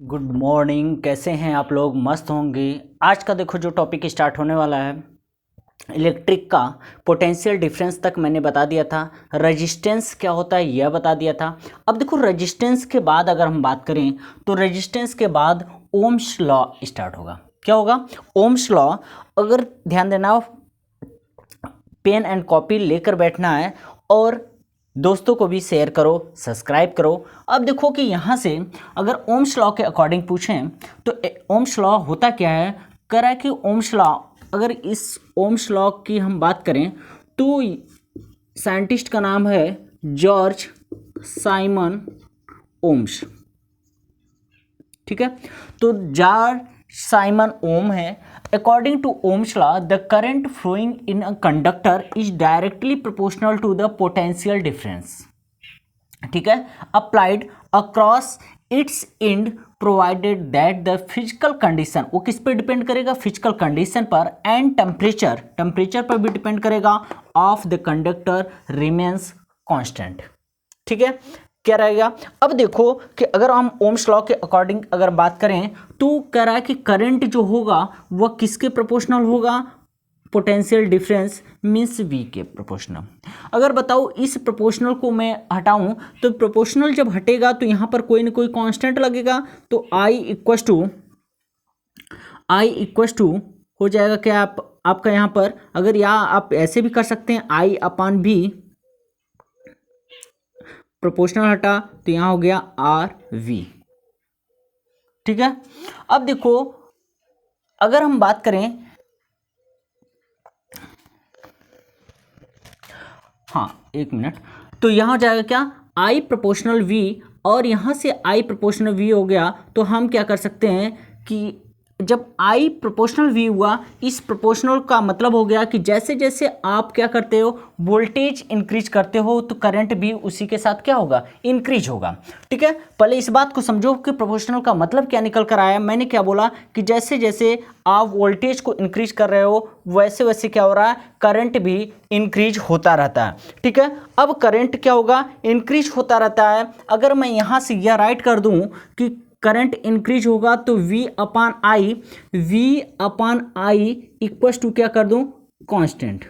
Good morning. कैसे हैं आप लोग? मस्त होंगे। आज का देखो जो टॉपिक स्टार्ट होने वाला है, इलेक्ट्रिक का पोटेंशियल डिफरेंस तक मैंने बता दिया था। रेजिस्टेंस क्या होता है यह बता दिया था। अब देखो रेजिस्टेंस के बाद अगर हम बात करें तो रेजिस्टेंस के बाद ओम्स लॉ स्टार्ट होगा। क्या होगा? Ohm's law. अगर ध्यान देना, पेन एंड कॉपी लेकर बैठना है और दोस्तों को भी शेयर करो, सब्सक्राइब करो। अब देखो कि यहाँ से अगर ओम्स लॉ के अकॉर्डिंग पूछें तो ओम्स लॉ होता क्या है? कह रहा है कि ओम्स लॉ, अगर इस ओम्स लॉ की हम बात करें तो साइंटिस्ट का नाम है जॉर्ज साइमन ओम्स। ठीक है, तो जॉर्ज साइमन ओम है। According to Ohm's law, the current flowing in a conductor is directly proportional to the potential difference. ठीक है, applied across its end provided that the physical condition, वो किस पे depend करेगा? फिजिकल कंडीशन पर, and temperature पर भी depend करेगा, of the conductor remains constant. ठीक है, क्या रहेगा? अब देखो कि अगर हम ओम्स लॉ के अकॉर्डिंग अगर बात करें तो कह रहा है कि करंट जो होगा वह किसके प्रोपोर्शनल होगा? पोटेंशियल डिफरेंस मीन्स वी के प्रोपोर्शनल। अगर बताओ इस प्रोपोर्शनल को मैं हटाऊं तो प्रोपोर्शनल जब हटेगा तो यहाँ पर कोई ना कोई कांस्टेंट लगेगा, तो आई इक्वस टू हो जाएगा क्या आपका यहाँ पर? अगर या आप ऐसे भी कर सकते हैं, आई अपान भी, प्रोपोर्शनल हटा तो यहाँ हो गया आर वी। ठीक है, अब देखो अगर हम बात करें, हाँ एक मिनट, तो यहाँ हो जाएगा क्या? आई प्रोपोर्शनल वी, और यहाँ से आई प्रोपोर्शनल वी हो गया तो हम क्या कर सकते हैं कि जब आई प्रोपोर्शनल वी हुआ, इस प्रोपोर्शनल का मतलब हो गया कि जैसे जैसे आप क्या करते हो, वोल्टेज इंक्रीज करते हो तो करंट भी उसी के साथ क्या होगा? इंक्रीज होगा। ठीक है, पहले इस बात को समझो कि प्रोपोर्शनल का मतलब क्या निकल कर आया। मैंने क्या बोला कि जैसे जैसे आप वोल्टेज को इंक्रीज कर रहे हो वैसे वैसे क्या हो रहा है? करंट भी इंक्रीज होता रहता है। ठीक है, अब करंट क्या होगा? इंक्रीज होता रहता है। अगर मैं यहाँ से यह राइट कर दूँ कि करंट इंक्रीज होगा तो V upon I equals to क्या कर दूं? कांस्टेंट।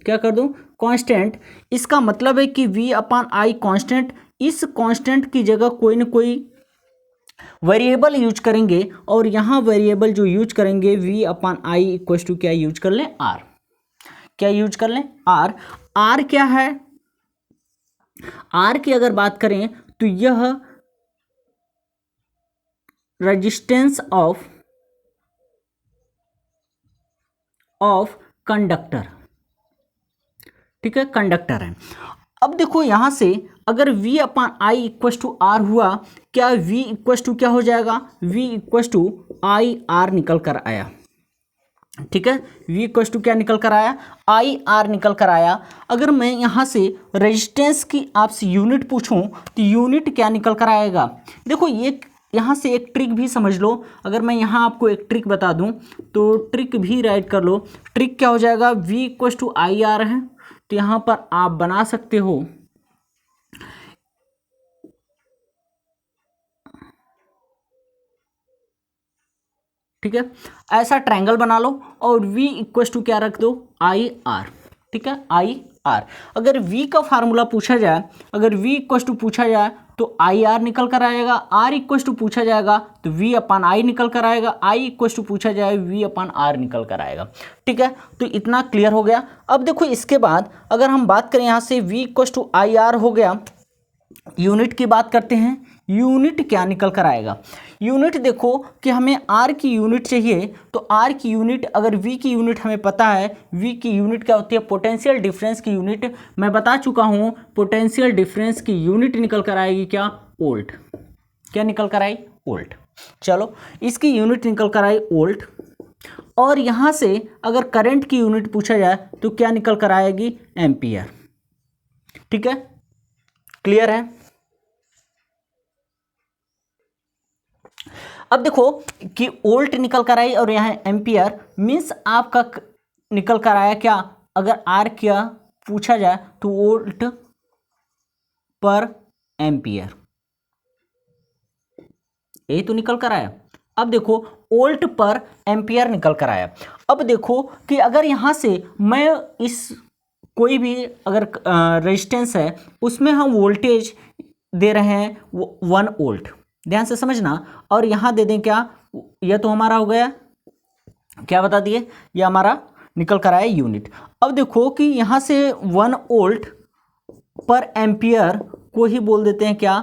क्या कर दूं? कांस्टेंट। इसका मतलब है कि V अपान आई कांस्टेंट, इस कांस्टेंट की जगह कोई ना कोई वेरिएबल यूज करेंगे, और यहाँ वेरिएबल जो यूज करेंगे V upon I equals to क्या यूज कर लें? आर। क्या यूज कर लें? आर। आर क्या है? आर की अगर बात करें तो यह रेजिस्टेंस ऑफ कंडक्टर। ठीक है, कंडक्टर है। अब देखो यहां से अगर V upon I equals to R हुआ, क्या V इक्वस टू क्या हो जाएगा? V equals to I R निकल कर आया। ठीक है, V इक्वस टू क्या निकल कर आया? आई आर निकल कर आया। अगर मैं यहां से रेजिस्टेंस की आपसे यूनिट पूछूं तो यूनिट क्या निकल कर आएगा? देखो ये यहाँ से एक ट्रिक भी समझ लो। अगर मैं यहाँ आपको एक ट्रिक बता दूँ तो ट्रिक भी राइट कर लो। ट्रिक क्या हो जाएगा? V equals to I R है, तो यहाँ पर आप बना सकते हो ठीक है, ऐसा ट्रायंगल बना लो और V इक्वस टू क्या रख दो? I R. ठीक है, आई आर। अगर V का फार्मूला पूछा जाए, अगर V इक्वस टू पूछा जाए तो आई आर निकल कर आएगा। आर इक्वस टू पूछा जाएगा तो V अपान आई निकल कर आएगा। आई इक्वस टू पूछा जाए V अपान आर निकल कर आएगा। ठीक है, तो इतना क्लियर हो गया। अब देखो इसके बाद अगर हम बात करें यहाँ से V equals to I R हो गया, यूनिट की बात करते हैं। यूनिट क्या निकल कर आएगा? यूनिट देखो कि हमें आर की यूनिट चाहिए, तो आर की यूनिट, अगर वी की यूनिट हमें पता है, वी की यूनिट क्या होती है? पोटेंशियल डिफरेंस की यूनिट मैं बता चुका हूं। पोटेंशियल डिफरेंस की यूनिट निकल कर आएगी क्या? वोल्ट। क्या निकल कर आई? वोल्ट। चलो इसकी यूनिट निकल कर आई वोल्ट। और यहां से अगर करंट की यूनिट पूछा जाए तो क्या निकल कर आएगी? एम्पियर। ठीक है, क्लियर है? अब देखो कि वोल्ट निकल कर आई और यहाँ एम्पियर, मीन्स आपका निकल कर आया क्या? अगर आर क्या पूछा जाए तो वोल्ट पर एम्पियर। यही तो निकल कर आया। अब देखो वोल्ट पर एम्पियर निकल कर आया। अब देखो कि अगर यहाँ से मैं इस कोई भी अगर रेजिस्टेंस है उसमें हम वोल्टेज दे रहे हैं 1 वोल्ट, ध्यान से समझना, और यहाँ दे दें क्या, यह तो हमारा हो गया, क्या बता दिए, यह हमारा निकल कर आया यूनिट। अब देखो कि यहाँ से 1 वोल्ट पर एम्पियर को ही बोल देते हैं क्या,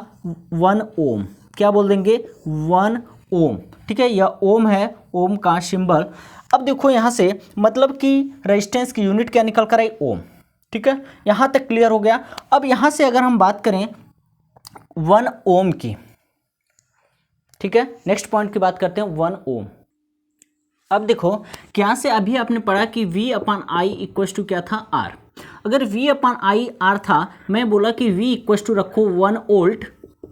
1 ओम। क्या बोल देंगे, 1 ओम। ठीक है, यह ओम है, ओम का सिंबल। अब देखो यहाँ से मतलब कि रेजिस्टेंस की यूनिट क्या निकल कर आई, ओम। ठीक है, यहाँ तक क्लियर हो गया। अब यहाँ से अगर हम बात करें 1 ओम की, ठीक है, नेक्स्ट पॉइंट की बात करते हैं 1 ओम। अब देखो कि यहाँ से अभी आपने पढ़ा कि V upon I equals to क्या था, R। अगर V अपन आई R था, मैं बोला कि V इक्वस टू रखो 1 volt,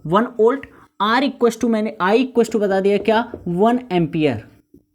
1 volt, R equals to मैंने I इक्वस टू बता दिया क्या, 1 एम्पियर।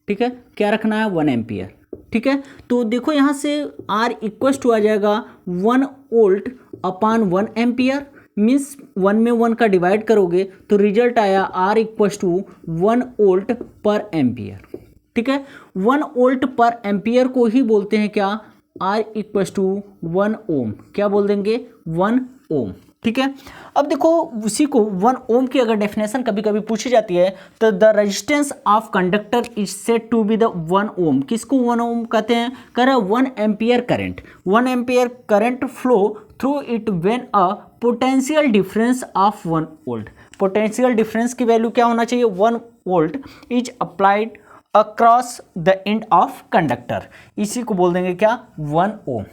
ठीक है, क्या रखना है, 1 एम्पियर। ठीक है, तो देखो यहाँ से R इक्वस टू आ जाएगा 1 वोल्ट अपान 1 एम्पियर, मीन्स 1 में 1 का डिवाइड करोगे तो रिजल्ट आया R इक्वस टू 1 वोल्ट पर एम्पियर। ठीक है, 1 वोल्ट पर एम्पियर को ही बोलते हैं क्या, R इक्वस टू 1 ओम। क्या बोल देंगे, 1 ओम। ठीक है, अब देखो उसी को 1 ओम की अगर डेफिनेशन कभी कभी पूछी जाती है तो the resistance of conductor is said to be the 1 ohm. किसको 1 ओम कहते हैं, कह रहे 1 ampere current, 1 ampere current flow through it when a potential difference of 1 volt. Potential difference की वैल्यू क्या होना चाहिए, 1 volt is applied across the end of conductor. इसी को बोल देंगे क्या, 1 ओम।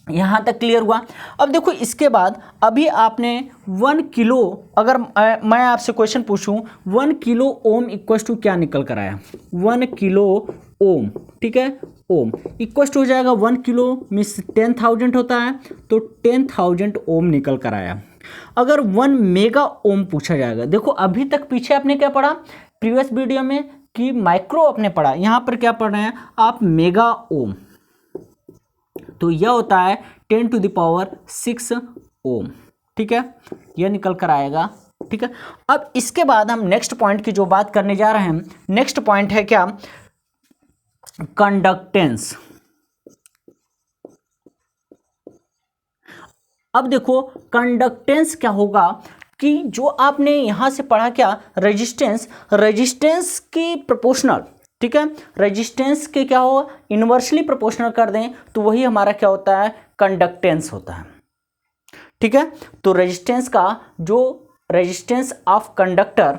यहाँ तक क्लियर हुआ। अब देखो इसके बाद अभी आपने 1 किलो, अगर मैं आपसे क्वेश्चन पूछूं 1 किलो ओम इक्वस टू क्या निकल कर आया, 1 किलो ओम। ठीक है, ओम इक्वस टू हो जाएगा 1 किलो मीन्स 10,000 होता है, तो 10,000 ओम निकल कर आया। अगर 1 मेगा ओम पूछा जाएगा, देखो अभी तक पीछे आपने क्या पढ़ा प्रीवियस वीडियो में कि माइक्रो आपने पढ़ा, यहाँ पर क्या पढ़ रहे हैं आप, मेगा ओम। तो यह होता है 10⁶ ओम। ठीक है, यह निकल कर आएगा। ठीक है, अब इसके बाद हम नेक्स्ट पॉइंट की जो बात करने जा रहे हैं, नेक्स्ट पॉइंट है क्या, कंडक्टेंस। अब देखो कंडक्टेंस क्या होगा कि जो आपने यहां से पढ़ा क्या, रेजिस्टेंस, रेजिस्टेंस की प्रोपोर्शनल। ठीक है, रेजिस्टेंस के क्या हो, इन्वर्सली प्रोपोर्शनल कर दें तो वही हमारा क्या होता है, कंडक्टेंस होता है। ठीक है, तो रेजिस्टेंस का जो रेजिस्टेंस ऑफ कंडक्टर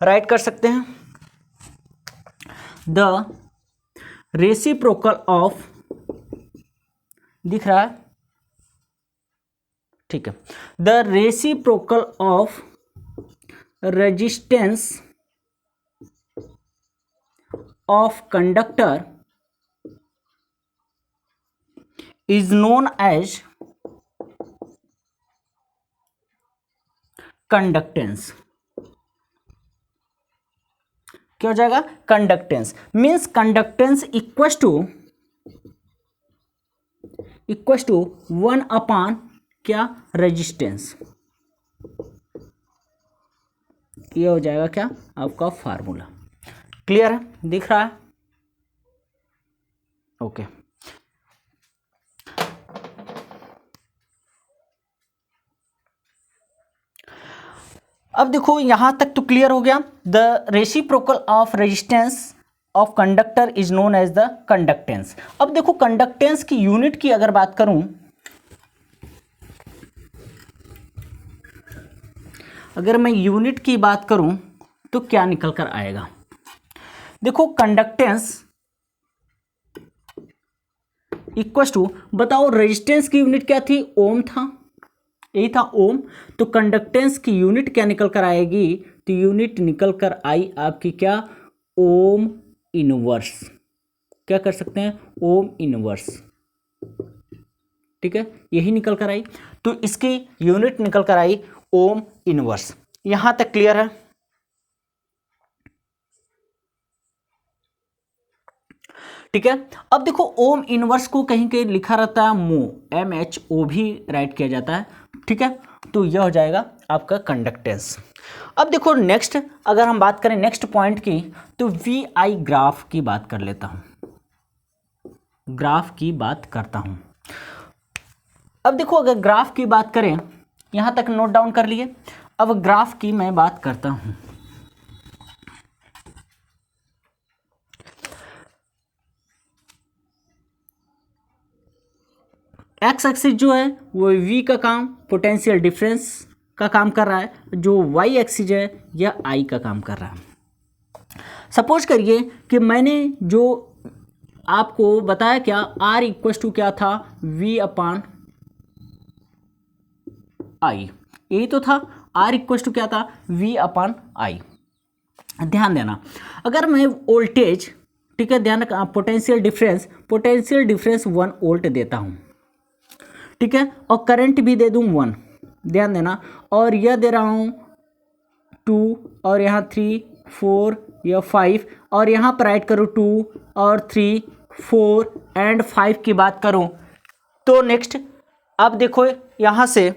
राइट कर सकते हैं, द रेसिप्रोकल ऑफ, दिख रहा है, ठीक है, the reciprocal of resistance of conductor is known as conductance। क्या हो जाएगा, conductance means conductance equals to 1 upon क्या, रेजिस्टेंस। ये हो जाएगा क्या आपका फार्मूला। क्लियर है, दिख रहा है, ओके। अब देखो यहां तक तो क्लियर हो गया। The reciprocal of resistance of conductor is known as the conductance. अब देखो कंडक्टेंस की यूनिट की अगर बात करूं, अगर मैं यूनिट की बात करूं तो क्या निकल कर आएगा, देखो कंडक्टेंस इक्वस टू, बताओ रेजिस्टेंस की यूनिट क्या थी, ओम था, यही था ओम। तो कंडक्टेंस की यूनिट क्या निकल कर आएगी, तो यूनिट निकल कर आई आपकी क्या, ओम इनवर्स। क्या कर सकते हैं, ओम इनवर्स। ठीक है, यही निकल कर आई, तो इसकी यूनिट निकल कर आई ओम इनवर्स। यहां तक क्लियर है। ठीक है, अब देखो ओम इनवर्स को कहीं कहीं लिखा रहता है मो, MHO भी राइट किया जाता है। ठीक है, तो यह हो जाएगा आपका कंडक्टेंस। अब देखो नेक्स्ट, अगर हम बात करें नेक्स्ट पॉइंट की, तो वी आई ग्राफ की बात कर लेता हूं, ग्राफ की बात करता हूं। अब देखो अगर ग्राफ की बात करें, यहां तक नोट डाउन कर लिए। अब ग्राफ की मैं बात करता हूं। एक्स एक्सिस जो है वो वी का काम पोटेंशियल डिफरेंस का काम कर रहा है, जो वाई एक्सिस है यह आई का काम कर रहा है। सपोज करिए कि मैंने जो आपको बताया क्या, आर इक्वल टू क्या था, वी अपान आई, यही तो था। आर इक्वल टू क्या था, वी अपान आई। ध्यान देना, अगर मैं वोल्टेज, ठीक है, ध्यान रखना, पोटेंशियल डिफरेंस 1 वोल्ट देता हूं, ठीक है, और करंट भी दे दूं 1, ध्यान देना, और यह दे रहा हूं 2, और यहाँ 3 4 या 5, और यहाँ पर राइट करूँ 2 और 3 4 एंड 5 की बात करूँ तो नेक्स्ट, अब देखो यहाँ से,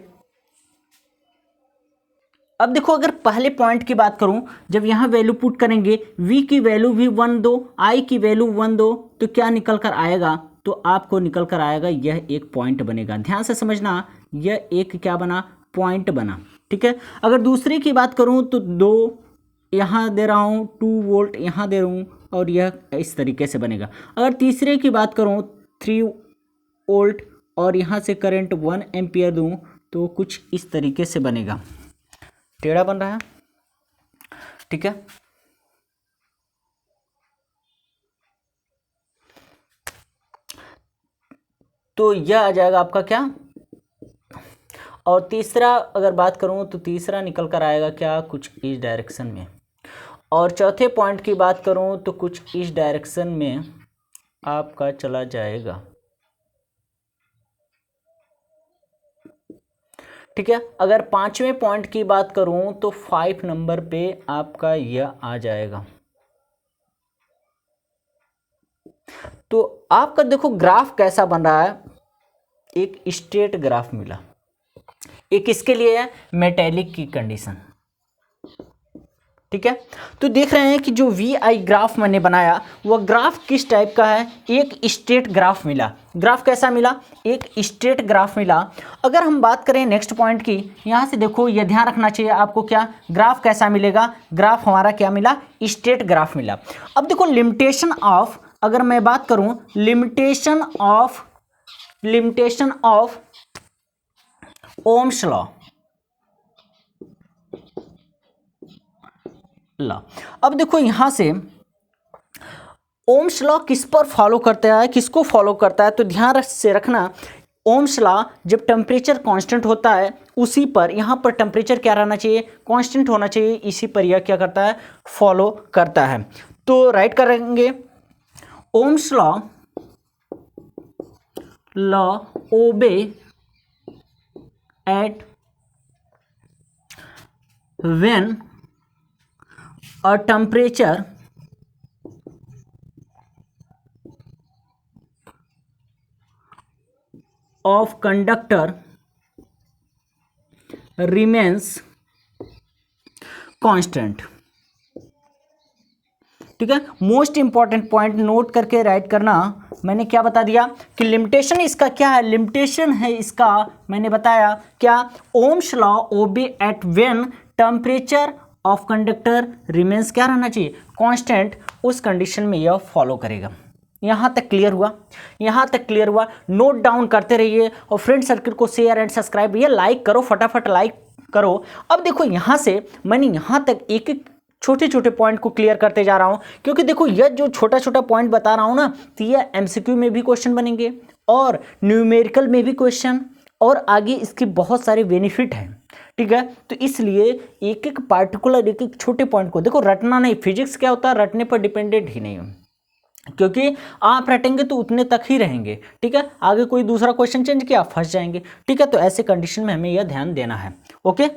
अब देखो अगर पहले पॉइंट की बात करूं, जब यहाँ वैल्यू पुट करेंगे, v की वैल्यू भी 1 दो, i की वैल्यू 1 दो, तो क्या निकल कर आएगा, तो आपको निकल कर आएगा यह एक पॉइंट बनेगा। ध्यान से समझना, यह एक क्या बना, पॉइंट बना, ठीक है। अगर दूसरे की बात करूं तो 2 यहाँ दे रहा हूँ, 2 वोल्ट यहाँ दे रहा हूँ, और यह इस तरीके से बनेगा। अगर तीसरे की बात करूँ 3 वोल्ट और यहाँ से करंट 1 एम्पियर दूँ, तो कुछ इस तरीके से बनेगा, टेढ़ा बन रहा है, ठीक है। तो यह आ जाएगा आपका क्या, और तीसरा अगर बात करूं तो तीसरा निकल कर आएगा क्या, कुछ इस डायरेक्शन में, और चौथे पॉइंट की बात करूं तो कुछ इस डायरेक्शन में आपका चला जाएगा, ठीक है। अगर पांचवें पॉइंट की बात करूं तो 5 नंबर पे आपका यह आ जाएगा। तो आपका देखो ग्राफ कैसा बन रहा है, एक स्ट्रेट ग्राफ मिला, एक इसके लिए है मेटेलिक की कंडीशन, ठीक है। तो देख रहे हैं कि जो वी आई ग्राफ मैंने बनाया वह ग्राफ किस टाइप का है, एक स्ट्रेट ग्राफ मिला। ग्राफ कैसा मिला, एक स्ट्रेट ग्राफ मिला। अगर हम बात करें नेक्स्ट पॉइंट की, यहाँ से देखो यह ध्यान रखना चाहिए आपको, क्या ग्राफ कैसा मिलेगा, ग्राफ हमारा क्या मिला, स्ट्रेट ग्राफ मिला। अब देखो लिमिटेशन ऑफ, अगर मैं बात करूं लिमिटेशन ऑफ ओम्स लॉ। अब देखो यहां से ओम्स लॉ किस पर फॉलो करता है, किसको फॉलो करता है, तो ध्यान से रखना, ओम्स लॉ जब टेम्परेचर कांस्टेंट होता है उसी पर, यहां पर टेम्परेचर क्या रहना चाहिए, कांस्टेंट होना चाहिए, इसी पर यह क्या करता है, फॉलो करता है। तो राइट करेंगे, Ohm's law obeyed when a temperature of conductor remains constant, ठीक है। मोस्ट इंपॉर्टेंट पॉइंट नोट करके राइट करना, मैंने क्या बता दिया कि लिमिटेशन इसका क्या है, लिमिटेशन है इसका, मैंने बताया क्या, Ohm's law obeyed when temperature of conductor remains क्या रहना चाहिए, कांस्टेंट, उस कंडीशन में यह फॉलो करेगा। यहाँ तक क्लियर हुआ, यहाँ तक क्लियर हुआ, नोट डाउन करते रहिए, और फ्रेंड सर्किल को शेयर एंड सब्सक्राइब, ये लाइक करो, फटाफट लाइक करो। अब देखो यहाँ से मैंने यहाँ तक एक एक छोटे छोटे पॉइंट को क्लियर करते जा रहा हूँ, क्योंकि देखो यह जो छोटा छोटा पॉइंट बता रहा हूँ ना, तो यह एमसीक्यू में भी क्वेश्चन बनेंगे और न्यूमेरिकल में भी क्वेश्चन, और आगे इसके बहुत सारे बेनिफिट हैं, ठीक है। तो इसलिए एक एक पार्टिकुलर, एक एक छोटे पॉइंट को देखो, रटना नहीं, फिजिक्स क्या होता है, रटने पर डिपेंडेंट ही नहीं है, क्योंकि आप रटेंगे तो उतने तक ही रहेंगे, ठीक है। आगे कोई दूसरा क्वेश्चन चेंज किया फंस जाएंगे, ठीक है। तो ऐसे कंडीशन में हमें यह ध्यान देना है, ओके।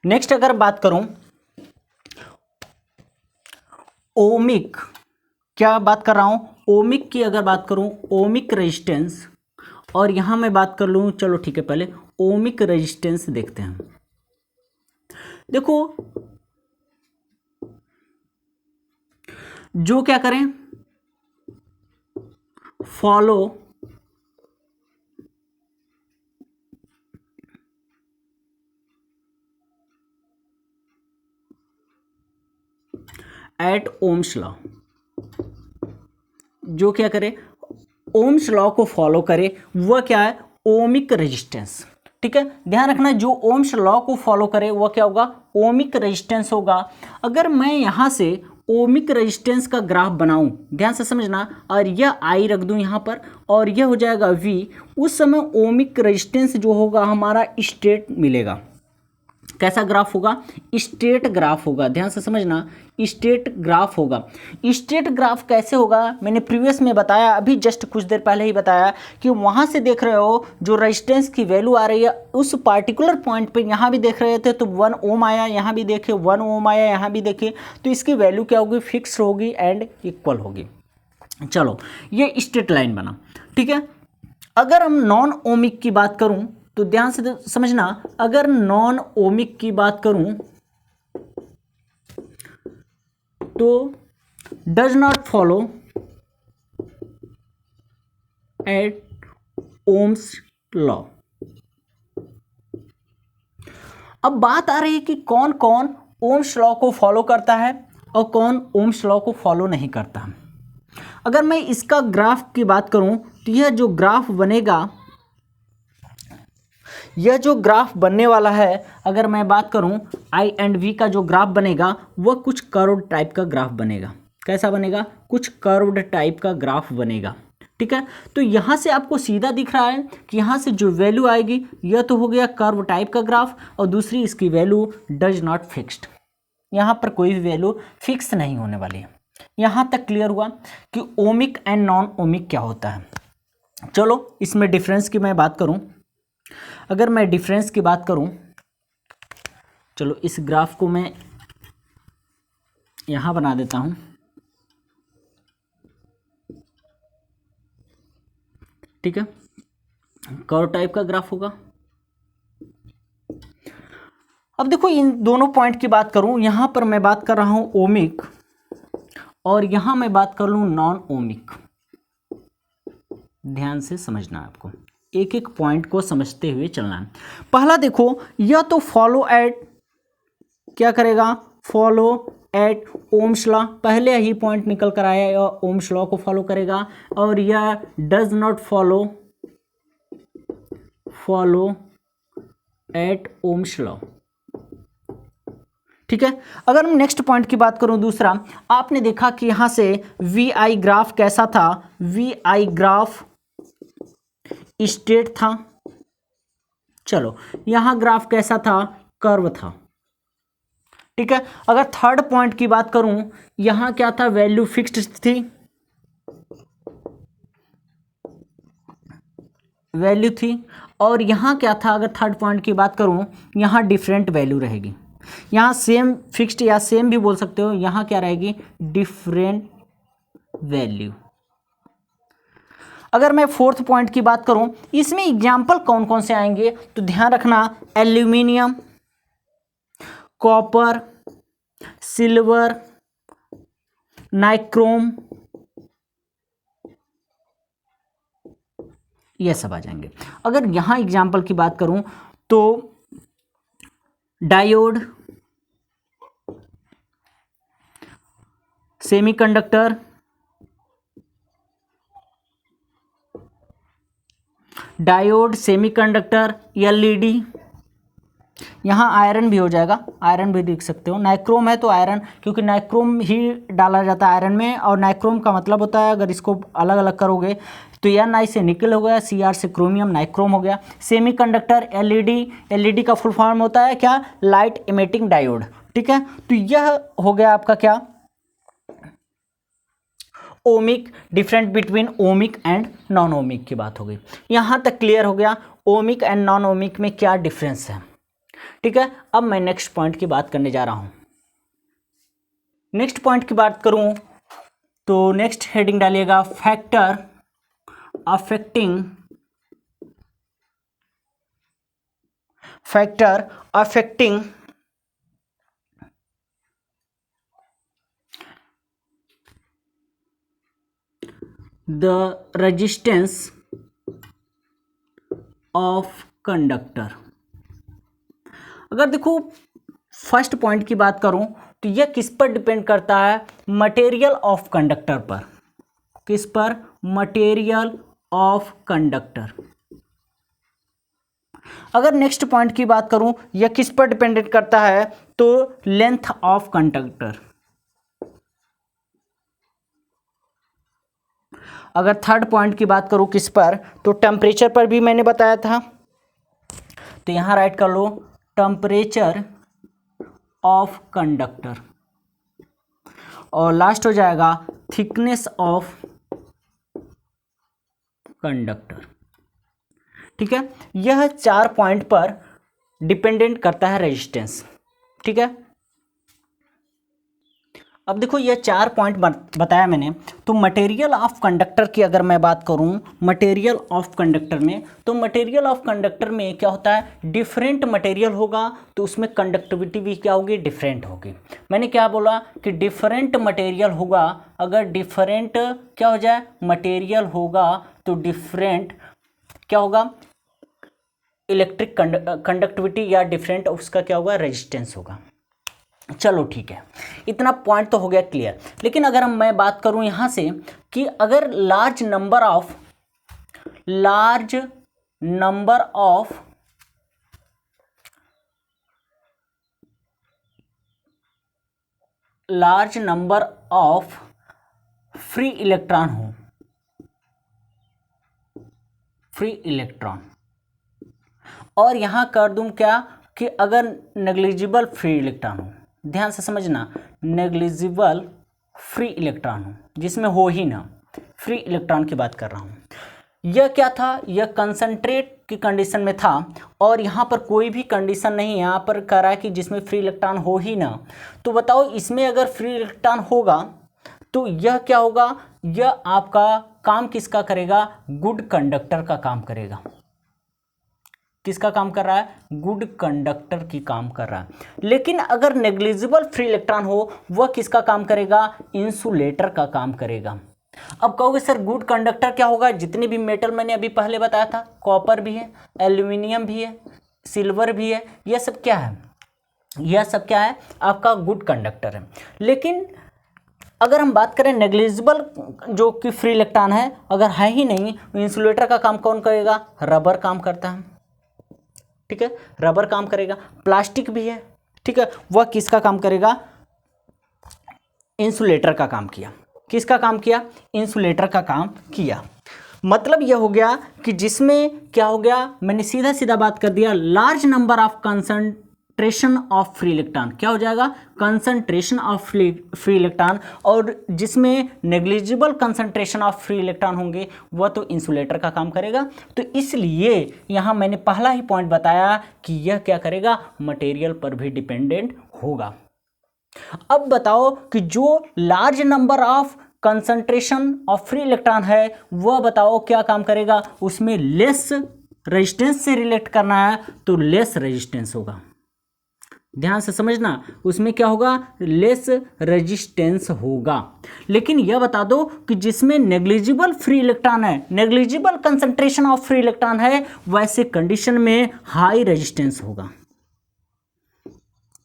नेक्स्ट अगर बात करूं ओमिक, क्या बात कर रहा हूं, ओमिक की अगर बात करूं, ओमिक रेजिस्टेंस, और यहां मैं बात कर लूं, चलो ठीक है, पहले ओमिक रेजिस्टेंस देखते हैं। देखो जो क्या करें, फॉलो एट ओम्स लॉ, जो क्या करे, ओम्स लॉ को फॉलो करे, वह क्या है, ओमिक रेजिस्टेंस। ठीक है, ध्यान रखना, जो ओम्स लॉ को फॉलो करे वह क्या होगा, ओमिक रेजिस्टेंस होगा। अगर मैं यहां से ओमिक रेजिस्टेंस का ग्राफ बनाऊं, ध्यान से समझना, और यह आई रख दूं यहां पर, और यह हो जाएगा वी, उस समय ओमिक रेजिस्टेंस जो होगा हमारा स्टेट मिलेगा। कैसा ग्राफ होगा, स्टेट ग्राफ होगा। ध्यान से समझना, स्टेट ग्राफ होगा। स्टेट ग्राफ कैसे होगा, मैंने प्रीवियस में बताया, अभी जस्ट कुछ देर पहले ही बताया कि वहां से देख रहे हो जो रेजिस्टेंस की वैल्यू आ रही है उस पार्टिकुलर पॉइंट पे, यहाँ भी देख रहे थे तो 1 ओम आया, यहाँ भी देखे 1 ओम आया, यहाँ भी देखे, तो इसकी वैल्यू क्या होगी, फिक्स होगी एंड इक्वल होगी। चलो ये स्ट्रेट लाइन बना। ठीक है, अगर हम नॉन ओमिक की बात करूं तो ध्यान से समझना, अगर नॉन ओमिक की बात करूं तो does not follow at Ohm's law. अब बात आ रही है कि कौन कौन ओम्स लॉ को फॉलो करता है और कौन ओम्स लॉ को फॉलो नहीं करता। अगर मैं इसका ग्राफ की बात करूं तो यह जो ग्राफ बनेगा, यह जो ग्राफ बनने वाला है, अगर मैं बात करूं आई एंड वी का जो ग्राफ बनेगा वह कुछ कर्व्ड टाइप का ग्राफ बनेगा। कैसा बनेगा, कुछ कर्व्ड टाइप का ग्राफ बनेगा। ठीक है, तो यहां से आपको सीधा दिख रहा है कि यहां से जो वैल्यू आएगी यह तो हो गया कर्व टाइप का ग्राफ, और दूसरी इसकी वैल्यू डज नॉट फिक्स्ड, यहां पर कोई भी वैल्यू फिक्स नहीं होने वाली है। यहां तक क्लियर हुआ कि ओमिक एंड नॉन ओमिक क्या होता है। चलो इसमें डिफरेंस की मैं बात करूं, अगर मैं डिफरेंस की बात करूं, चलो इस ग्राफ को मैं यहां बना देता हूं। ठीक है, कर्व टाइप का ग्राफ होगा। अब देखो इन दोनों पॉइंट की बात करूं, यहां पर मैं बात कर रहा हूं ओमिक और यहां मैं बात कर लूं नॉन ओमिक। ध्यान से समझना, आपको एक एक पॉइंट को समझते हुए चलना है। पहला देखो, यह तो फॉलो एट क्या करेगा, फॉलो एट ओम्स लॉ, पहले ही पॉइंट निकल कर आया, यह ओम्स लॉ को फॉलो करेगा। और यह does not follow at Ohm's law. ठीक है, अगर हम नेक्स्ट पॉइंट की बात करूं दूसरा, आपने देखा कि यहां से वी आई ग्राफ कैसा था, वी आई ग्राफ स्ट्रेट था। चलो यहां ग्राफ कैसा था, कर्व था। ठीक है, अगर थर्ड पॉइंट की बात करूं, यहां क्या था, वैल्यू फिक्स्ड थी, वैल्यू थी। और यहां क्या था, अगर थर्ड पॉइंट की बात करूं, यहां डिफरेंट वैल्यू रहेगी। यहां सेम फिक्स्ड या सेम भी बोल सकते हो, यहां क्या रहेगी, डिफरेंट वैल्यू। अगर मैं फोर्थ पॉइंट की बात करूं, इसमें एग्जाम्पल कौन कौन से आएंगे, तो ध्यान रखना, एल्यूमिनियम, कॉपर, सिल्वर, नाइक्रोम, ये सब आ जाएंगे। अगर यहां एग्जाम्पल की बात करूं तो diode, semiconductor, diode, semiconductor, LED, यहाँ आयरन भी हो जाएगा, आयरन भी देख सकते हो, नाइक्रोम है तो आयरन, क्योंकि नाइक्रोम ही डाला जाता है आयरन में, और नाइक्रोम का मतलब होता है, अगर इसको अलग अलग करोगे तो एन आई से निकल हो गया, सी आर से क्रोमियम, नाइक्रोम हो गया। सेमीकंडक्टर, एलईडी, एलईडी का फुल फॉर्म होता है क्या, लाइट इमिटिंग डायोड। ठीक है, तो यह हो गया आपका क्या, ohmic, different between ohmic and non ohmic की बात हो गई। यहां तक क्लियर हो गया ओमिक एंड नॉन ओमिक में क्या डिफरेंस है। ठीक है, अब मैं नेक्स्ट पॉइंट की बात करने जा रहा हूं। नेक्स्ट पॉइंट की बात करूं तो नेक्स्ट हेडिंग डालिएगा, factor affecting factor affecting the resistance of conductor. अगर देखो फर्स्ट पॉइंट की बात करूं तो यह किस पर डिपेंड करता है, मटेरियल ऑफ कंडक्टर पर। किस पर? Material of conductor. अगर नेक्स्ट पॉइंट की बात करूं यह किस पर डिपेंडेंट करता है, तो लेंथ ऑफ कंडक्टर। अगर थर्ड पॉइंट की बात करूं किस पर, तो टेम्परेचर पर भी मैंने बताया था, तो यहां राइट कर लो टेम्परेचर ऑफ कंडक्टर। और लास्ट हो जाएगा थिकनेस ऑफ कंडक्टर। ठीक है, यह 4 पॉइंट पर डिपेंडेंट करता है रेजिस्टेंस। ठीक है, अब देखो ये 4 पॉइंट बताया मैंने, तो मटेरियल ऑफ कंडक्टर की अगर मैं बात करूं, मटेरियल ऑफ कंडक्टर में, तो मटेरियल ऑफ कंडक्टर में क्या होता है, डिफरेंट मटेरियल होगा तो उसमें कंडक्टिविटी भी क्या होगी, डिफरेंट होगी। मैंने क्या बोला कि डिफरेंट मटेरियल होगा, अगर डिफरेंट क्या हो जाए मटेरियल होगा तो डिफरेंट क्या होगा, इलेक्ट्रिक कंडक्टिविटी या डिफरेंट उसका क्या होगा, रेजिस्टेंस होगा। चलो ठीक है, इतना पॉइंट तो हो गया क्लियर। लेकिन अगर मैं बात करूं यहां से कि अगर large number of free electron हो, फ्री इलेक्ट्रॉन, और यहां कर दूं क्या कि अगर नेग्लिजिबल फ्री इलेक्ट्रॉन हो, ध्यान से समझना, नेग्लिजिबल फ्री इलेक्ट्रॉन हो, जिसमें हो ही ना, फ्री इलेक्ट्रॉन की बात कर रहा हूं। यह क्या था, यह कंसंट्रेट की कंडीशन में था, और यहाँ पर कोई भी कंडीशन नहीं है, यहाँ पर कह रहा है कि जिसमें फ्री इलेक्ट्रॉन हो ही ना। तो बताओ इसमें अगर फ्री इलेक्ट्रॉन होगा तो यह क्या होगा, यह आपका काम किसका करेगा, गुड कंडक्टर का काम करेगा। किसका काम कर रहा है, गुड कंडक्टर की काम कर रहा है। लेकिन अगर नेग्लिजिबल फ्री इलेक्ट्रॉन हो, वह किसका काम करेगा, इंसुलेटर का काम करेगा। अब कहोगे सर गुड कंडक्टर क्या होगा, जितने भी मेटल मैंने अभी पहले बताया था, कॉपर भी है, एल्यूमिनियम भी है, सिल्वर भी है, यह सब क्या है, यह सब क्या है, आपका गुड कंडक्टर है। लेकिन अगर हम बात करें नेग्लिजिबल जो कि फ्री इलेक्ट्रॉन है, अगर है ही नहीं, इंसुलेटर का काम कौन करेगा, रबर काम करता है। ठीक है, रबर काम करेगा। प्लास्टिक भी है, ठीक है, वह किसका काम करेगा, इंसुलेटर का काम किया। किसका काम किया, इंसुलेटर का काम किया। मतलब यह हो गया कि जिसमें क्या हो गया, मैंने सीधा सीधा बात कर दिया, large number of concentration of free electron, क्या हो जाएगा, कंसंट्रेशन ऑफ फ्री इलेक्ट्रॉन, और जिसमें negligible concentration of free electron होंगे वह तो इंसुलेटर का काम करेगा। तो इसलिए यहाँ मैंने पहला ही पॉइंट बताया कि यह क्या करेगा, मटेरियल पर भी डिपेंडेंट होगा। अब बताओ कि जो large number of concentration of free electron है वह बताओ क्या काम करेगा, उसमें लेस रेजिस्टेंस से रिलेट करना है तो लेस रेजिस्टेंस होगा। ध्यान से समझना, उसमें क्या होगा, लेस रेजिस्टेंस होगा। लेकिन यह बता दो कि जिसमें नेग्लिजिबल फ्री इलेक्ट्रॉन है, negligible concentration of free electron है, वैसे कंडीशन में हाई रेजिस्टेंस होगा।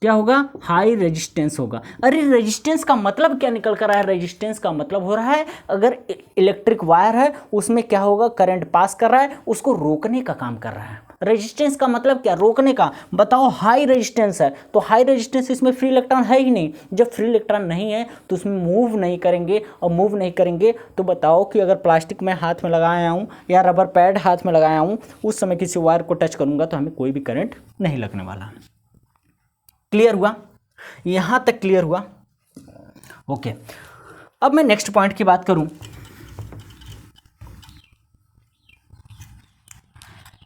क्या होगा, हाई रेजिस्टेंस होगा। अरे रेजिस्टेंस का मतलब क्या निकल कर रहा है, रेजिस्टेंस का मतलब हो रहा है अगर इलेक्ट्रिक वायर है उसमें क्या होगा, करंट पास कर रहा है, उसको रोकने का काम कर रहा है। रेजिस्टेंस का मतलब क्या, रोकने का। बताओ हाई रेजिस्टेंस है तो हाई रेजिस्टेंस, इसमें फ्री इलेक्ट्रॉन है ही नहीं। जब फ्री इलेक्ट्रॉन नहीं है तो उसमें मूव नहीं करेंगे, और मूव नहीं करेंगे तो बताओ कि अगर प्लास्टिक में हाथ में लगाया हूँ या रबर पैड हाथ में लगाया हूँ, उस समय किसी वायर को टच करूँगा तो हमें कोई भी करंट नहीं लगने वाला। क्लियर हुआ, यहां तक क्लियर हुआ, ओके। अब मैं नेक्स्ट पॉइंट की बात करूं,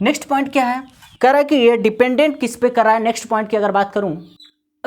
नेक्स्ट पॉइंट क्या है, कह रहा है कि ये डिपेंडेंट किस पे कर रहा है। नेक्स्ट पॉइंट की अगर बात करूं,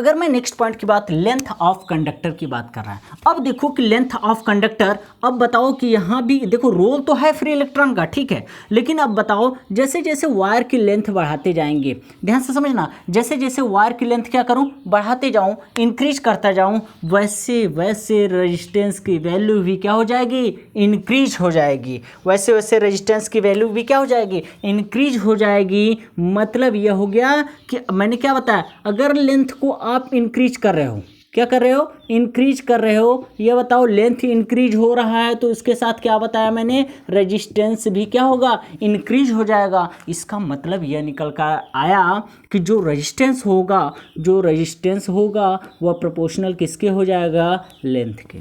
अगर मैं नेक्स्ट पॉइंट की बात, लेंथ ऑफ कंडक्टर की बात कर रहा है। अब देखो कि लेंथ ऑफ कंडक्टर, अब बताओ कि यहाँ भी देखो रोल तो है फ्री इलेक्ट्रॉन का, ठीक है, लेकिन अब बताओ जैसे जैसे वायर की लेंथ बढ़ाते जाएंगे, ध्यान से समझना, जैसे जैसे वायर की लेंथ क्या करूँ, बढ़ाते जाऊँ, इंक्रीज करता जाऊँ, वैसे वैसे रेजिस्टेंस की वैल्यू भी क्या हो जाएगी, इंक्रीज हो जाएगी। वैसे वैसे रेजिस्टेंस की वैल्यू भी क्या हो जाएगी, इंक्रीज हो जाएगी। मतलब यह हो गया कि मैंने क्या बताया, अगर लेंथ को आप इंक्रीज कर रहे हो, क्या कर रहे हो, इंक्रीज कर रहे हो, ये बताओ लेंथ इंक्रीज हो रहा है तो इसके साथ क्या बताया मैंने, रेजिस्टेंस भी क्या होगा, इंक्रीज हो जाएगा। इसका मतलब यह निकल कर आया कि जो रेजिस्टेंस होगा वह प्रोपोर्शनल किसके हो जाएगा, लेंथ के।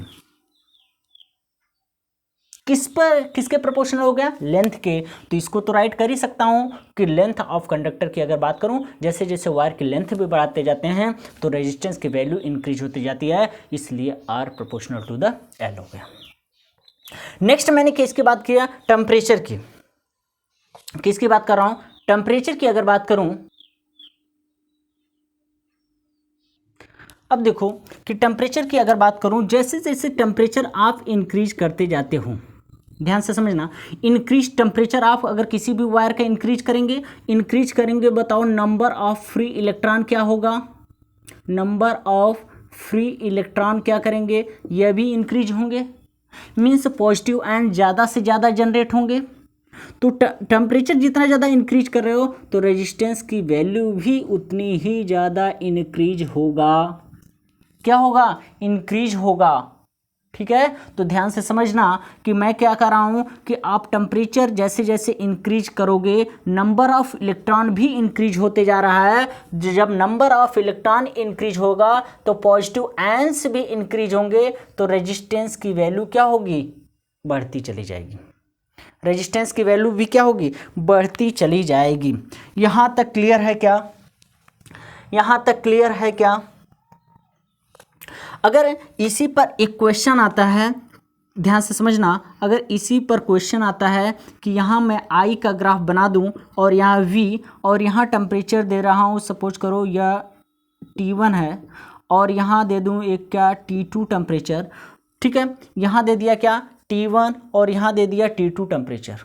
किसके प्रोपोर्शनल हो गया, लेंथ के। तो इसको तो राइट कर ही सकता हूं कि लेंथ ऑफ कंडक्टर की अगर बात करूं, जैसे जैसे वायर की लेंथ भी बढ़ाते जाते हैं तो रेजिस्टेंस की वैल्यू इंक्रीज होती जाती है, इसलिए R proportional to the L हो गया। नेक्स्ट मैंने किसकी बात किया, टेम्परेचर की। किसकी बात कर रहा हूं, टेम्परेचर की अगर बात करूं, अब देखो कि टेम्परेचर की अगर बात करूं, जैसे जैसे टेम्परेचर आप इंक्रीज करते जाते हो, ध्यान से समझना, इंक्रीज टेम्परेचर आप अगर किसी भी वायर का इंक्रीज करेंगे, बताओ नंबर ऑफ फ्री इलेक्ट्रॉन क्या होगा, नंबर ऑफ फ्री इलेक्ट्रॉन क्या करेंगे, यह भी इंक्रीज होंगे, मीन्स पॉजिटिव एंड ज़्यादा से ज़्यादा जनरेट होंगे। तो टेम्परेचर जितना ज़्यादा इंक्रीज कर रहे हो तो रेजिस्टेंस की वैल्यू भी उतनी ही ज़्यादा इंक्रीज होगा, क्या होगा, इंक्रीज होगा, ठीक है। तो ध्यान से समझना कि मैं क्या कर रहा हूं कि आप टेम्परेचर जैसे जैसे इंक्रीज करोगे, नंबर ऑफ इलेक्ट्रॉन भी इंक्रीज होते जा रहा है। जब नंबर ऑफ इलेक्ट्रॉन इंक्रीज होगा तो पॉजिटिव आयंस भी इंक्रीज होंगे, तो रेजिस्टेंस की वैल्यू क्या होगी, बढ़ती चली जाएगी। रेजिस्टेंस की वैल्यू भी क्या होगी, बढ़ती चली जाएगी। यहां तक क्लियर है क्या, यहां तक क्लियर है क्या। अगर इसी पर एक क्वेश्चन आता है, ध्यान से समझना, अगर इसी पर क्वेश्चन आता है कि यहाँ मैं आई का ग्राफ बना दूँ और यहाँ वी और यहाँ टेम्परेचर दे रहा हूँ, सपोज करो यह T1 है और यहाँ दे दूँ एक क्या T2 टेम्परेचर, ठीक है, यहाँ दे दिया क्या T1 और यहाँ दे दिया T2 टेम्परेचर,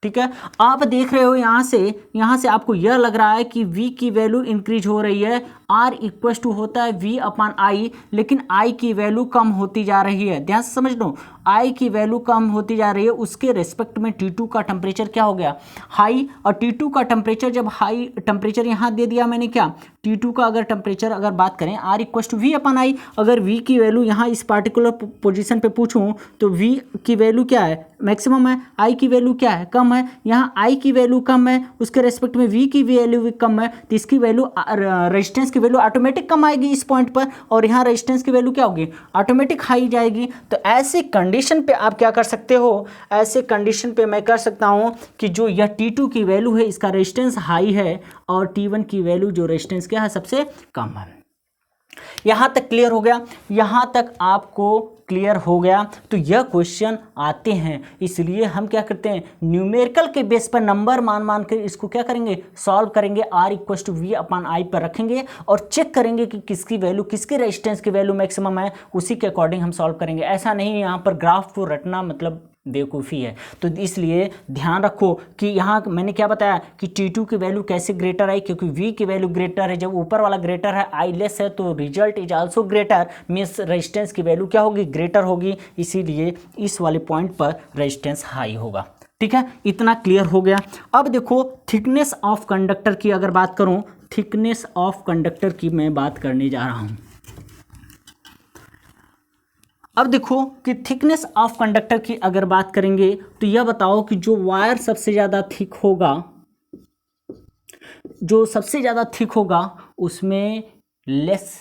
ठीक है। आप देख रहे हो यहाँ से आपको यह लग रहा है कि V की वैल्यू इंक्रीज हो रही है, R इक्वल टू होता है V अपॉन I, लेकिन I की वैल्यू कम होती जा रही है। ध्यान से समझ लो, I की वैल्यू कम होती जा रही है, उसके रेस्पेक्ट में T2 का टेम्परेचर क्या हो गया, हाई। और T2 का टेम्परेचर जब हाई टेम्परेचर यहाँ दे दिया मैंने, क्या T2 का अगर टेम्परेचर अगर बात करें R equal to V upon I, अगर V की वैल्यू यहाँ इस पार्टिकुलर पोजीशन पे पूछूं तो V की वैल्यू क्या है, मैक्सिमम है, I की वैल्यू क्या है, कम है। यहाँ I की वैल्यू कम है, उसके रेस्पेक्ट में V की वैल्यू भी कम है, तो इसकी वैल्यू रेजिस्टेंस की वैल्यू ऑटोमेटिक कम आएगी इस पॉइंट पर, और यहाँ रेजिस्टेंस की वैल्यू क्या होगी, ऑटोमेटिक हाई जाएगी। तो ऐसे कंडीशन पे आप क्या कर सकते हो, ऐसे कंडीशन पे मैं कर सकता हूँ कि जो यह T2 की वैल्यू है इसका रेजिस्टेंस हाई है और T1 की वैल्यू जो रेजिस्टेंस क्या है सबसे कम है। यहां तक क्लियर हो गया, यहां तक आपको क्लियर हो गया। तो यह क्वेश्चन आते हैं, इसलिए हम क्या करते हैं, न्यूमेरिकल के बेस पर नंबर मान कर इसको क्या करेंगे, सॉल्व करेंगे। R equal to V upon I पर रखेंगे और चेक करेंगे कि किसकी वैल्यू, किसके रेजिस्टेंस की वैल्यू मैक्सिमम है, उसी के अकॉर्डिंग हम सॉल्व करेंगे। ऐसा नहीं यहाँ पर ग्राफ को रटना मतलब बेवकूफ़ी है। तो इसलिए ध्यान रखो कि यहाँ मैंने क्या बताया कि T2 की वैल्यू कैसे ग्रेटर आई, क्योंकि V की वैल्यू ग्रेटर है। जब ऊपर वाला ग्रेटर है, I लेस है, तो result is also greater, means resistance की वैल्यू क्या होगी, ग्रेटर होगी। इसीलिए इस वाले पॉइंट पर रेजिस्टेंस हाई होगा। ठीक है, इतना क्लियर हो गया। अब देखो थिकनेस ऑफ कंडक्टर की अगर बात करूं, थिकनेस ऑफ कंडक्टर की मैं बात करने जा रहा हूं। अब देखो कि थिकनेस ऑफ कंडक्टर की अगर बात करेंगे तो यह बताओ कि जो वायर सबसे ज़्यादा थिक होगा, जो सबसे ज़्यादा थिक होगा उसमें लेस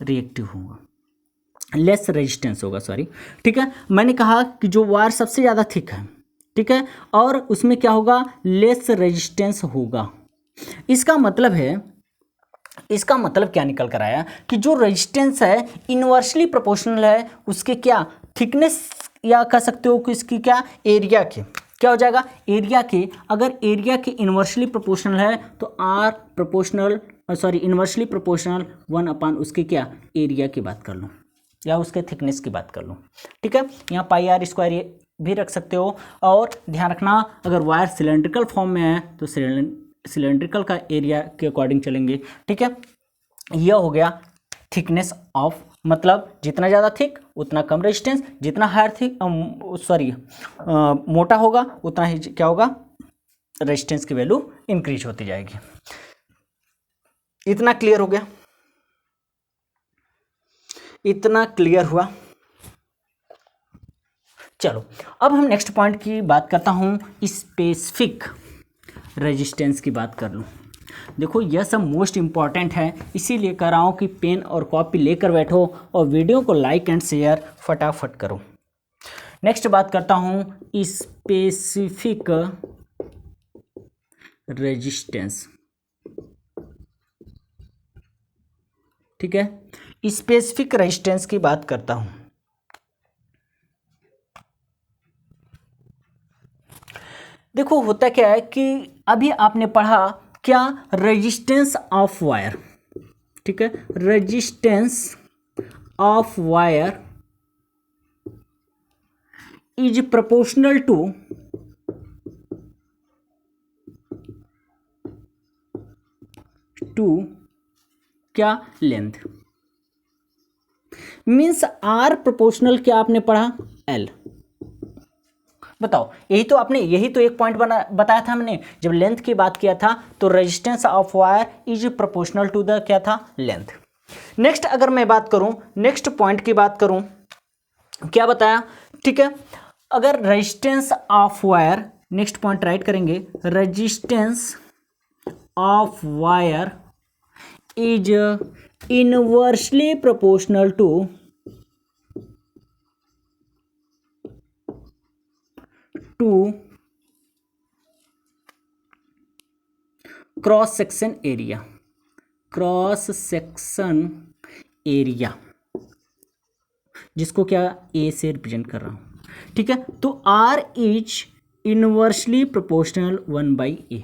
रिएक्टिव होगा, लेस रेजिस्टेंस होगा, सॉरी। ठीक है, मैंने कहा कि जो वायर सबसे ज़्यादा थिक है, ठीक है, और उसमें क्या होगा, लेस रेजिस्टेंस होगा। इसका मतलब क्या निकल कर आया कि जो रेजिस्टेंस है इनवर्सली प्रोपोर्शनल है उसके क्या थिकनेस, या कह सकते हो कि इसकी क्या एरिया के, क्या हो जाएगा एरिया के। अगर एरिया के इनवर्सली प्रोपोर्शनल है तो R proportional sorry inversely proportional 1 अपान उसके क्या एरिया की बात कर लूँ या उसके थिकनेस की बात कर लूँ। ठीक है, यहाँ पाई आर स्क्वायर ये भी रख सकते हो। और ध्यान रखना अगर वायर सिलेंड्रिकल फॉर्म में है तो सिलेंड्रिकल का एरिया के अकॉर्डिंग चलेंगे। ठीक है, यह हो गया थिकनेस ऑफ, मतलब जितना ज़्यादा थिक उतना कम रेजिस्टेंस, जितना हायर थिक मोटा होगा उतना ही क्या होगा, रेजिस्टेंस की वैल्यू इंक्रीज होती जाएगी। इतना क्लियर हो गया, इतना क्लियर हुआ। चलो अब हम नेक्स्ट पॉइंट की बात करता हूँ, स्पेसिफिक रेजिस्टेंस की बात कर लूँ। देखो यह सब मोस्ट इम्पॉर्टेंट है, इसीलिए कर रहा हूँ कि पेन और कॉपी लेकर बैठो और वीडियो को लाइक एंड शेयर फटाफट करो। नेक्स्ट बात करता हूँ स्पेसिफिक रेजिस्टेंस। ठीक है, स्पेसिफिक रेजिस्टेंस की बात करता हूँ। देखो होता क्या है कि अभी आपने पढ़ा क्या, रेजिस्टेंस ऑफ वायर। ठीक है, resistance of wire is proportional to क्या, लेंथ। मीन्स आर प्रोपोर्शनल क्या आपने पढ़ा, एल। बताओ, यही तो एक पॉइंट बताया था हमने जब लेंथ की बात किया था, तो resistance of wire is proportional to the क्या था, लेंथ। नेक्स्ट अगर मैं बात करूं, नेक्स्ट पॉइंट की बात करूं, क्या बताया। ठीक है, अगर resistance of wire, next point write करेंगे, resistance of wire is inversely proportional to cross section area, cross section area, जिसको क्या ए से रिप्रेजेंट कर रहा हूं। ठीक है, तो are is inversely proportional 1/a।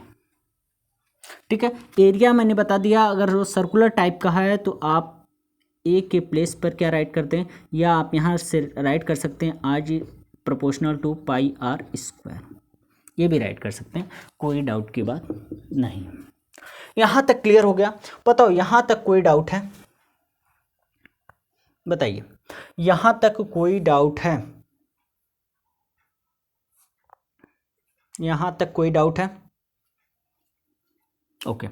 ठीक है, एरिया मैंने बता दिया, अगर वो सर्कुलर टाइप का है तो आप ए के प्लेस पर क्या राइट करते हैं, या आप यहाँ से राइट कर सकते हैं आज proportional to pi R square, ये भी राइट कर सकते हैं, कोई डाउट की बात नहीं। यहाँ तक क्लियर हो गया। बताओ यहाँ तक कोई डाउट है, बताइए, यहाँ तक कोई डाउट है, यहाँ तक कोई डाउट है। ओके,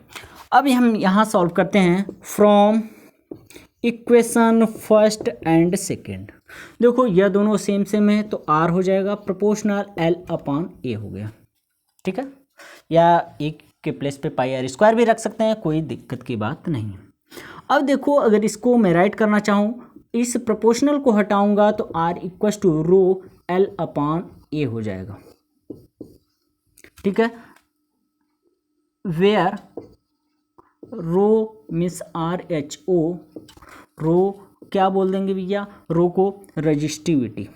अब हम यहाँ सॉल्व करते हैं from equation first and second. देखो यह दोनों सेम है तो आर हो जाएगा प्रोपोर्शनल एल अपान ए हो गया। ठीक है, या एक के प्लेस पे पाई आर स्क्वायर भी रख सकते हैं, कोई दिक्कत की बात नहीं है। अब देखो अगर इसको मैं राइट करना चाहूँ, इस प्रोपोर्शनल को हटाऊंगा तो R equal to rho L upon A हो जाएगा। ठीक है, where rho means RHO, rho क्या बोल देंगे भैया, रो को रजिस्टिविटी,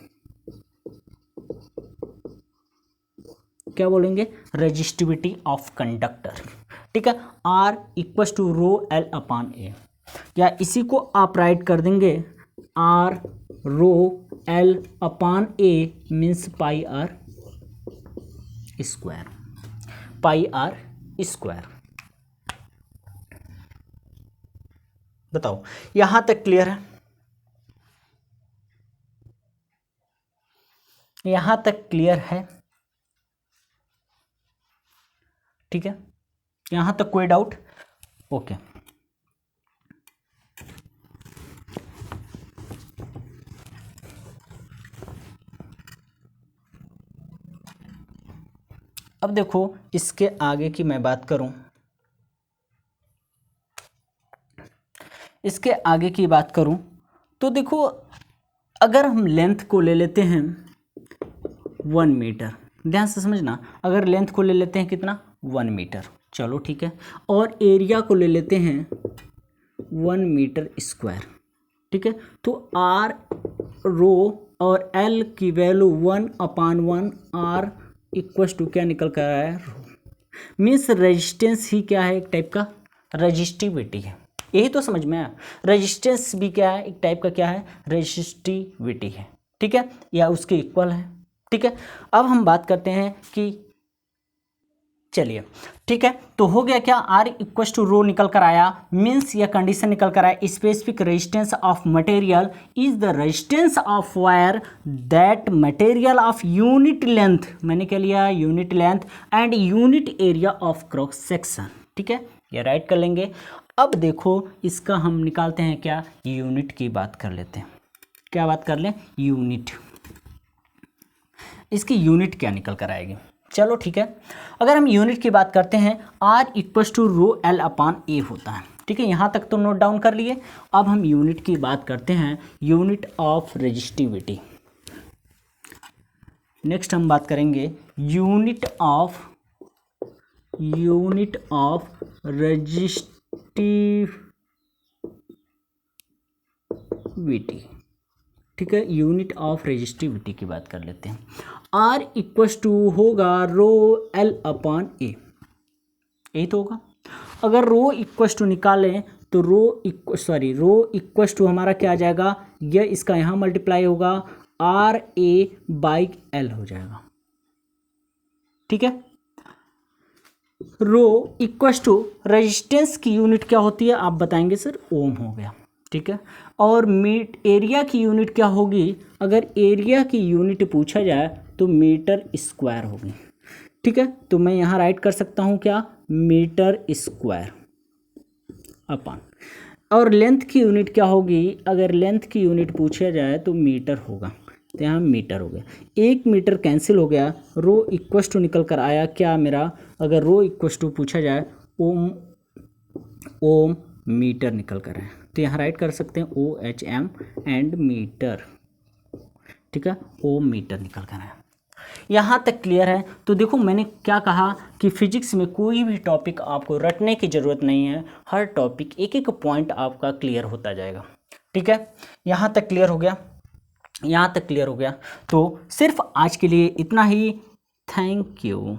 क्या बोलेंगे, रजिस्टिविटी ऑफ कंडक्टर। ठीक है, R equal to rho L upon A, या इसी को आप राइट कर देंगे R rho L upon A means pi R square, pi R square. बताओ यहां तक क्लियर है, यहां तक क्लियर है। ठीक है, यहां तक कोई डाउट, ओके। अब देखो इसके आगे की मैं बात करूं, इसके आगे की बात करूं तो देखो अगर हम लेंथ को ले लेते हैं 1 मीटर, ध्यान से समझना, अगर लेंथ को ले लेते हैं कितना 1 मीटर, चलो ठीक है, और एरिया को ले लेते हैं 1 मीटर स्क्वायर। ठीक है, तो आर रो और एल की वैल्यू 1/1 आर इक्वल टू क्या निकल कर आया है, रो। मीन्स रेजिस्टेंस ही क्या है, एक टाइप का रजिस्टिविटी है। यही तो समझ में आया। रेजिस्टेंस भी क्या है, एक टाइप का क्या है, रेजिस्टिविटी है, ठीक है, या उसके इक्वल है, ठीक है। अब हम बात करते हैं कि चलिए ठीक है, तो हो गया क्या, R इक्वस टू रो निकल कर आया, मीन्स यह कंडीशन निकल कर आया, specific resistance of material is the resistance of wire that material of unit length, मैंने क्या लिया, unit length and unit area of cross section, ठीक है, ये राइट कर लेंगे। अब देखो इसका हम निकालते हैं क्या, यूनिट की बात कर लेते हैं, क्या बात कर लें, यूनिट, इसकी यूनिट क्या निकल कर आएगी, चलो ठीक है। अगर हम यूनिट की बात करते हैं, R equals to rho L upon A होता है, ठीक है, यहाँ तक तो नोट डाउन कर लिए। अब हम यूनिट की बात करते हैं, यूनिट ऑफ रेजिस्टिविटी। नेक्स्ट हम बात करेंगे यूनिट ऑफ रेजिस्टिविटी, ठीक है, यूनिट ऑफ रेजिस्टिविटी की बात कर लेते हैं। R इक्वस टू होगा रो L अपान ए, यही तो होगा। अगर रो इक्वस टू निकालें तो रो इक्वस टू हमारा क्या आ जाएगा, यह इसका यहाँ मल्टीप्लाई होगा, RA बाई L हो जाएगा, ठीक है। रो इक्वस टू रेजिस्टेंस की यूनिट क्या होती है, आप बताएंगे सर, ओम हो गया, ठीक है। और एरिया की यूनिट क्या होगी, अगर एरिया की यूनिट पूछा जाए तो मीटर स्क्वायर होगी, ठीक है। तो मैं यहाँ राइट कर सकता हूँ क्या, मीटर स्क्वायर अपान, और लेंथ की यूनिट क्या होगी, अगर लेंथ की यूनिट पूछा जाए तो मीटर होगा, तो यहाँ मीटर हो गया, 1 मीटर कैंसिल हो गया, रो इक्वस टू निकल कर आया क्या मेरा, अगर रो इक्वस टू पूछा जाए ओम मीटर निकल कर आया, तो यहाँ राइट कर सकते हैं OHM एंड मीटर, ठीक है, ओम मीटर निकल कर आया। यहाँ तक क्लियर है। तो देखो मैंने क्या कहा कि फिजिक्स में कोई भी टॉपिक आपको रटने की ज़रूरत नहीं है, हर टॉपिक एक एक पॉइंट आपका क्लियर होता जाएगा, ठीक है। यहाँ तक क्लियर हो गया, यहाँ तक क्लियर हो गया। तो सिर्फ आज के लिए इतना ही, थैंक यू।